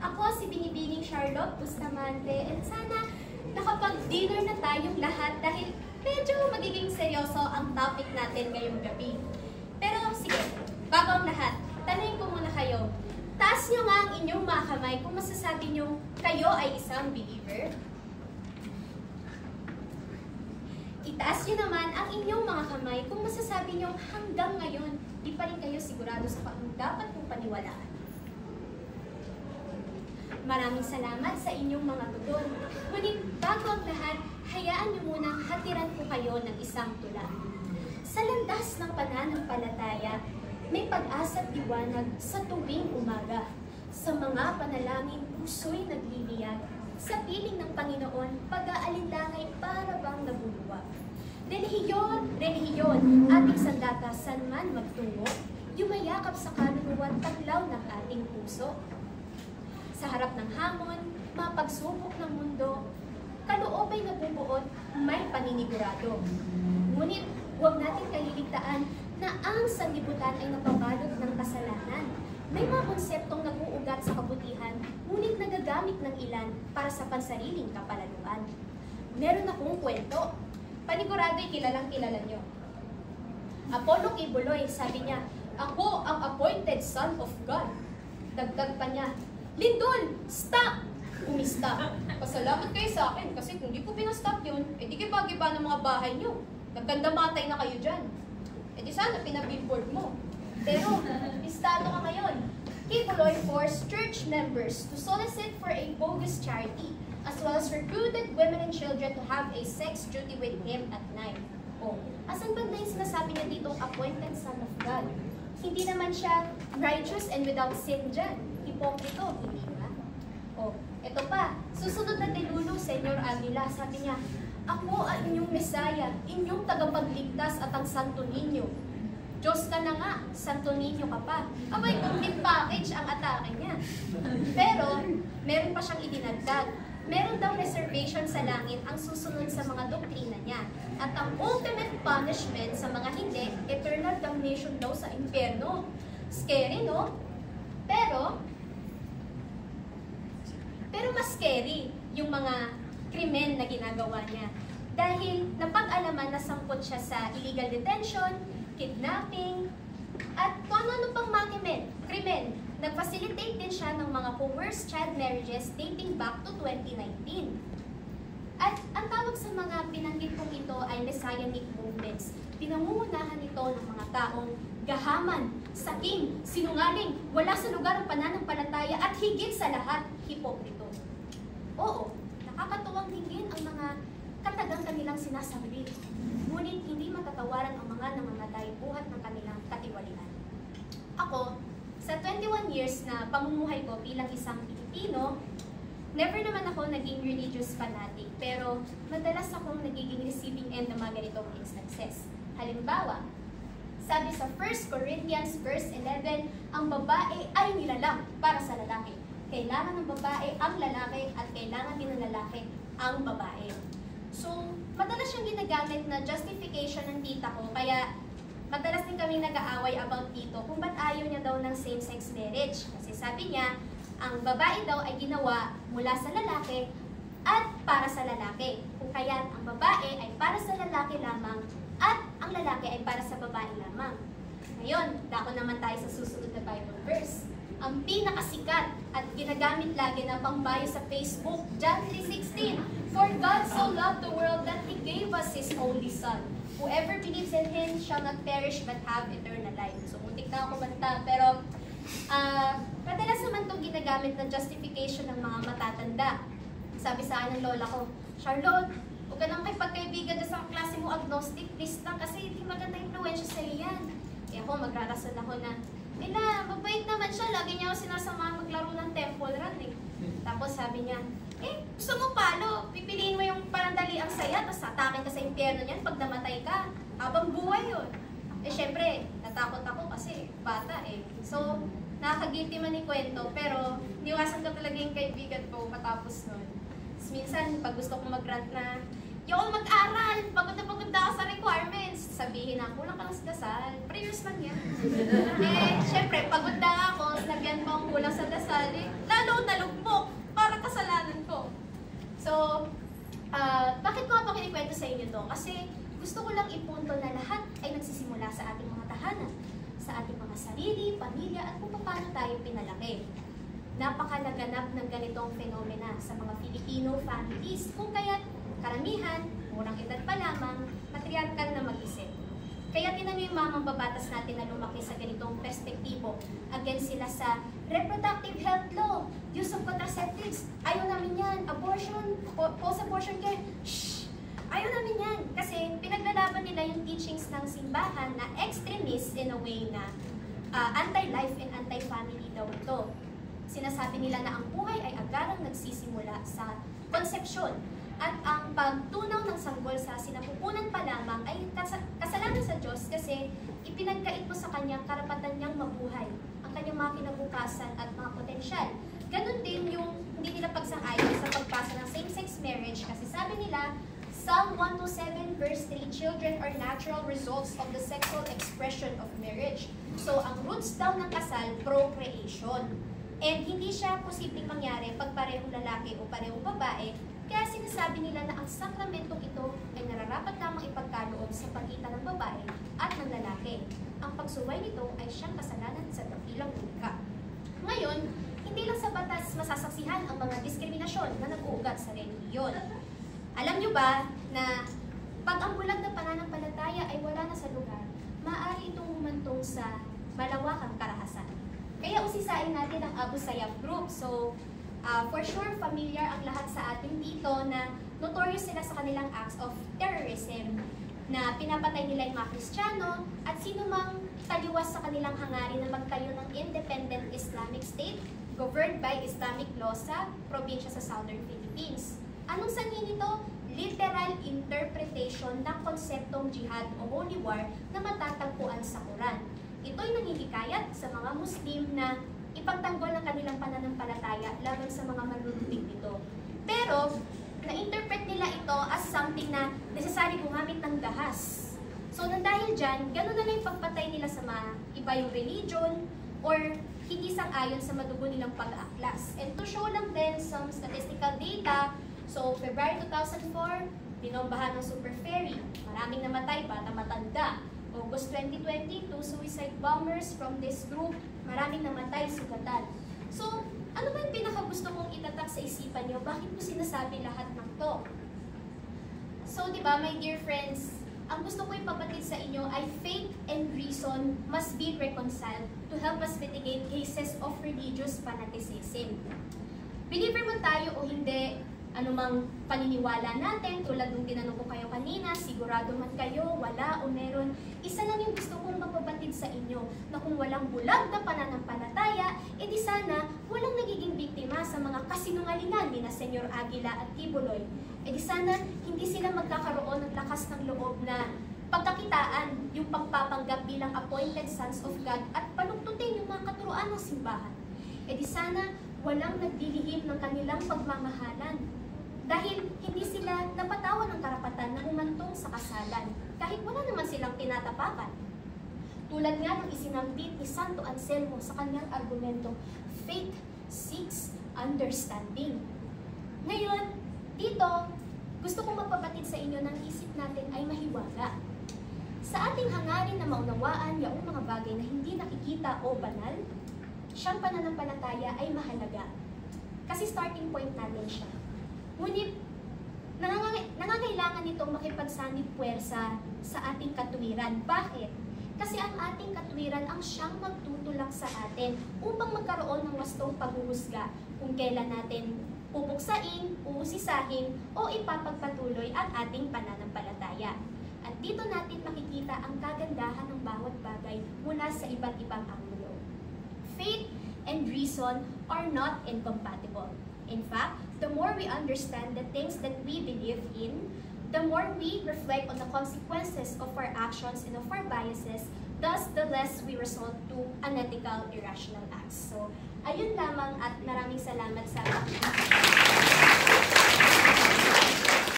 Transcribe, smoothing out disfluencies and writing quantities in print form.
Ako si Binibining Charlotte Bustamante and sana nakapag-dinner na tayong lahat dahil medyo magiging seryoso ang topic natin ngayong gabi. Pero sige, bago ang lahat, tanungin ko muna kayo. Taas nyo nga ang inyong mga kamay kung masasabi nyo kayo ay isang believer. Itaas nyo naman ang inyong mga kamay kung masasabi nyo hanggang ngayon, di pa rin kayo sigurado sa kung dapat kong paniwalaan. Maraming salamat sa inyong mga tugon. Ngunit bago ang lahat, hayaan niyo munang hatiran ko kayo ng isang tula. Sa landas ng pananampalataya, may pag-asa at liwanag sa tuwing umaga. Sa mga panalangin, puso'y nagliliyag. Sa piling ng Panginoon, pag-aalindangay para bang nabuluwag. Relihiyon, ating sandata, saan man magtungo, yumayakap sa kaluluwa taglaw ng ating puso. Sa harap ng hamon, mga pagsubok ng mundo, kaloob ay nabubuot, may paninigurado. Ngunit huwag natin kaliligtaan na ang sanlibutan ay napabalot ng kasalanan. May mga konseptong nag-uugat sa kabutihan, ngunit nagagamit ng ilan para sa pansariling kapalaluan. Meron akong kwento. Panigurado'y kilalang-kilala nyo. Apollo Kibuloy, sabi niya, "Ako ang appointed son of God." Dagdag pa niya, "Lindol, stop!" Umista. "Pasalamat kayo sa akin kasi kung di ko pinastop yun, edi giba-giba ng mga bahay nyo. Nagkandamatay na kayo dyan. Edi sana pinabillboard mo. Pero, listado ka ngayon." Kibuloy forced church members to solicit for a bogus charity, as well as recruited women and children to have a sex duty with him at night. Oh, asan ba na yung sinasabi niya ditong appointed son of God? Hindi naman siya righteous and without sin dyan. Hipokrito, hindi ba? Oh, ito pa. Susunod na dilulu, Senyor Aguila, sabi niya, "Ako ang inyong Mesaya, inyong tagapagligtas at ang Santo Niño." Diyos ka na nga, Santo Niño ka pa. Abay, complete package ang atake niya. Pero, meron pa siyang idinagdag. Meron daw reservation sa langit ang susunod sa mga doktrina niya. At ang ultimate punishment sa mga hindi, eternal damnation daw sa impyerno. Scary, no? Pero mas scary yung mga krimen na ginagawa niya. Dahil napag-alaman na sangkot siya sa illegal detention, kidnapping, at kung ano pang mga krimen. Nag-facilitate din siya ng mga coerced child marriages dating back to 2019. At ang tawag sa mga binanggit kong ito ay messianic movements. Pinangungunahan ito ng mga taong gahaman, saking, sinungaling, wala sa lugar ang pananampalataya at higit sa lahat, hipokrito. Oo, nakakatuwang dinggin ang mga katagang kanilang sinasambit. Ngunit hindi matatawaran ang mga nangangatay buhat ng kanilang katiwalian. Ako, sa 21 years na pamumuhay ko bilang isang Pilipino, never naman ako naging religious fanatic, pero madalas akong nagiging receiving end ng mga ganitong instances. Halimbawa, sabi sa 1 Corinthians verse 11, ang babae ay nilalang para sa lalaki. Kailangan ng babae ang lalaki at kailangan din ng lalaki ang babae. So, madalas siyang ginagamit na justification ng tita ko, kaya madalas din kami nag-aaway about dito kung ba't ayaw niya daw ng same-sex marriage. Kasi sabi niya, ang babae daw ay ginawa mula sa lalaki at para sa lalaki. Kung kaya't ang babae ay para sa lalaki lamang at ang lalaki ay para sa babae lamang. Ngayon, dako naman tayo sa susunod na Bible verse. Ang pinakasikat at ginagamit lagi na pangbayo sa Facebook, John 3:16. "For God so loved the world that He gave us His only Son. Whoever believes in Him shall not perish but have eternal life." So, muntik na ako banta. Pero, madalas naman itong ginagamit na justification ng mga matatanda. Sabi sa akin ng lola ko, "Charlotte, huwag ka nang makipagkaibigan sa klase mo agnostic, please lang, kasi hindi maganda influensya sa'yo yan." Kaya ako, magrarason ako na, mabait naman siya, lagi niya ako sinasamahan maglaro ng temple run eh. Tapos sabi niya, gusto mo palo, pipiliin mo yung parang dali ang saya, tapos atakin ka sa impyerno niyan pag namatay ka. Habang buhay yun. Syempre, natakot ako kasi bata eh. So, nakakagilty man yung kwento, pero niwasan ko talaga yung kaibigan ko matapos nun. Minsan, pag gusto kong mag-rant na, Di ako mag-aral, pagod na ako sa requirements. Sabihin na, kulang ka lang sa dasal. Prayers man yan. Syempre, pagod na ako, sinabihan ko ang kulang sa dasal, lalo nalugmok para kasalanan ko. So, bakit ko nga pa kinikwento sa inyo to? Kasi gusto ko lang ipunto na lahat ay nagsisimula sa ating mga tahanan, sa ating mga sarili, pamilya, at kung paano tayo pinalaki. Napakalaganap ng ganitong fenomena sa mga Filipino families, kung kaya't karamihan, murang edad pa lamang, matriarkal na mag-isip. Kaya tinan yung mamang babatas natin na lumaki sa ganitong perspektibo. Against sila sa reproductive health law, use of contraceptives, ayaw namin yan, abortion, post-abortion care, shh! Ayaw namin yan. Kasi pinaglalaban nila yung teachings ng simbahan na extremist in a way na anti-life and anti-family daw ito. Sinasabi nila na ang buhay ay agarang nagsisimula sa konsepsyon at ang pagtunaw ng sanggol sa sinapupunan pa lamang ay kasalanan sa Diyos kasi ipinagkait mo sa kanyang karapatan niyang mabuhay, ang kanyang mga kinabukasan at mga potensyal. Ganon din yung hindi nila pagsang-ayon sa pagpasa ng same-sex marriage kasi sabi nila, Psalm 127 verse 3, children are natural results of the sexual expression of marriage. So, ang roots daw ng kasal, procreation. And hindi siya posibleng mangyari pag parehong lalaki o parehong babae, kaya sinasabi nila na ang sakramentong ito ay nararapat lamang ipagkaloob sa pagitan ng babae at ng lalaki. Ang pagsuway nito ay siyang kasalanan sa dakilang wika. Ngayon, hindi lang sa batas masasaksihan ang mga diskriminasyon na nag-uugat sa relihiyon. Alam nyo ba na pag ang bulag na pananampalataya ay wala na sa lugar, maaari itong humantong sa malawakang karahasan. Kaya usisain natin ang Abu Sayyaf group. So, for sure, familiar ang lahat sa atin dito na notorious sila sa kanilang acts of terrorism na pinapatay nila yung mga Kristiyano at sino mang taliwas sa kanilang hangarin na magtayo ng independent Islamic State governed by Islamic law sa probinsya sa Southern Philippines. Anong sanhi nito? Literal interpretation ng konseptong jihad o holy war na matatagpuan sa Quran. Ito'y nanghihikayat sa mga Muslim na ipagtanggol ang kanilang pananampalataya laban sa mga manlulubig nito. Pero, na-interpret nila ito as something na necessary gumamit ng dahas. So, nang dahil dyan, gano'n na lang yung pagpatay nila sa mga iba yung religion or hindi sang-ayon sa madugo nilang pag-aaklas. And to show lang din some statistical data, so, February 2004, binombahan ng Super Ferry. Maraming namatay, bata matanda. August 2022, suicide bombers from this group, maraming namatay, sugatan. So, ano ba yung pinakagusto kong itatak sa isipan nyo? Bakit ko sinasabi lahat ng to? So, di ba, my dear friends, ang gusto ko ipabatid sa inyo ay faith and reason must be reconciled to help us mitigate cases of religious fanaticism. Believer man tayo o hindi, anumang paniniwala natin, tulad ng tinanong ko kayo kanina, sigurado man kayo, wala o meron, isa lang yung gusto kong mapabatid sa inyo, na kung walang bulag na pananampalataya, edi sana walang nagiging biktima sa mga kasinungalingan ni na Senyor Aguila at Tibuloy. Edi sana hindi sila magkakaroon ng lakas ng loob na pagkakitaan yung pagpapanggap bilang appointed sons of God at paluktutin yung mga katuruan ng simbahan. Edi sana walang nagdilihim ng kanilang pagmamahalan. Dahil hindi sila napatawan ng karapatan na humantong sa kasalan, kahit wala naman silang tinatapakan. Tulad nga ng isinambit ni Santo Anselmo sa kanyang argumento, faith seeks understanding. Ngayon, dito, gusto kong magpabatid sa inyo ng isip natin ay mahiwaga. Sa ating hangarin na maunawaan yaong mga bagay na hindi nakikita o banal, siyang pananampalataya ay mahalaga. Kasi starting point natin siya. Ngunit, nangangailangan nitong makipagsanib puwersa sa ating katuwiran. Bakit? Kasi ang ating katuwiran ang siyang magtutulak sa atin upang magkaroon ng wastong paghuhusga kung kailan natin pupuksain, uusisahin, o ipapagpatuloy ang ating pananampalataya. At dito natin makikita ang kagandahan ng bawat bagay mula sa iba't ibang anggulo. Faith and reason are not incompatible. In fact, the more we understand the things that we believe in, the more we reflect on the consequences of our actions and of our biases, thus the less we resort to unethical, irrational acts. So, ayun lamang at maraming salamat sa